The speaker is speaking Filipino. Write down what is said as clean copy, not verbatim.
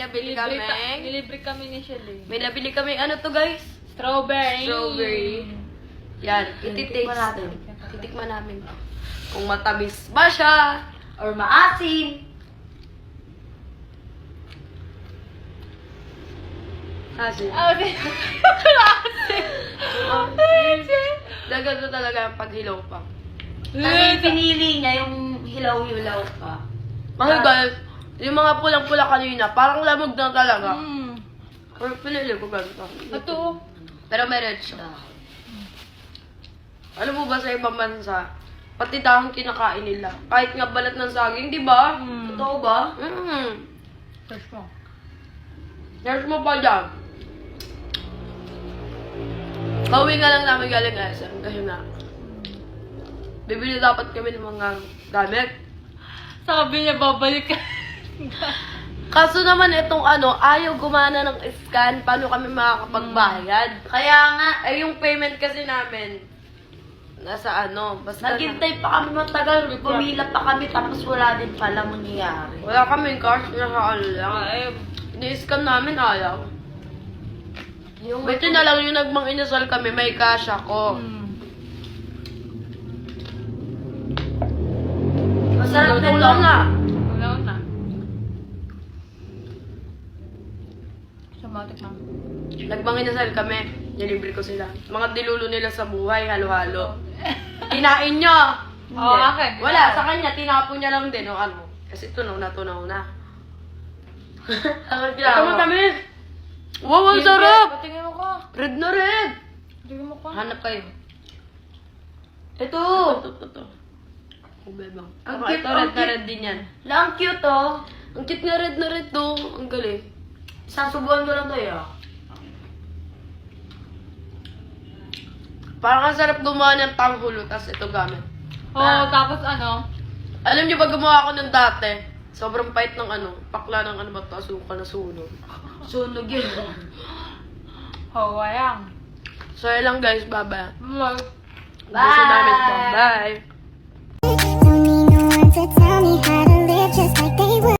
nabili kami. Nilibre kami ni Shelly. May nabili kami, ano to guys? Strawberry. Strawberry. Yan, Titikman iti-taste. natin. Titikman namin. Kung matamis ba siya? Or maasim. Kasi, Okay. dagat talaga ang paghilaw pa. Kasi pinili niya yung hilaw-hilaw pa. Mga guys, yung mga pulang-pula kanina, parang lamog na talaga. Mm. Pero pinili ko ganito. Ito. Pero may red siya. Alam mo ba sa ibang bansa, pati dahon kinakain nila. Kahit nga balat ng saging, di ba? Mm. Totoo ba? Fresh mo. Nurse mo pa dyan. Pauwi nga lang namin galing SM kasi nga, bibili dapat kami ng mga gamit. Sabi niya, babalik ka. Kaso naman itong ayaw gumana ng scan, paano kami makakapagbayad? Kaya nga, Eh yung payment kasi namin, nasa basta naghintay pa kami matagal. Pumila pa kami tapos wala din pala mangyayari. wala kaming cash, nasa lang. Ay, Ini-scan namin, ayaw. Yung Buti na lang yung nagmang-inasal kami, may cash ako. masarap din Wala na. wala na. Samatik na. Nagmang-inasal kami, nilibre ko sila. Mga dilulo nila sa buhay, halo-halo. Kinain nyo! Oo, akin. Wala, sa kanya, tinapon niya lang din, Kasi tunaw na. Ang Ito matamis! Wow, ang sarap! Patingin mo ko. Red na red! Patingin mo ko. Hanap kayo. Ito! Ito. Bebang. Ang Ito, cute, red ang na cute. red din yan. Lang cute oh. Ang cute na red to. Ang galing. Sasubuan ko lang to Parang ang sarap gumawa ng tanghulo, tapos ito gamit. Oo, tapos Alam niyo ba gumawa ako ng dati? Sobrang pait ng pakla ng asukal na sunog. Sunog yun. hawayang. So, yun lang guys, bye-bye. Bye. Gusto namin to. Bye! Don't need no one to tell me how to live just like they would.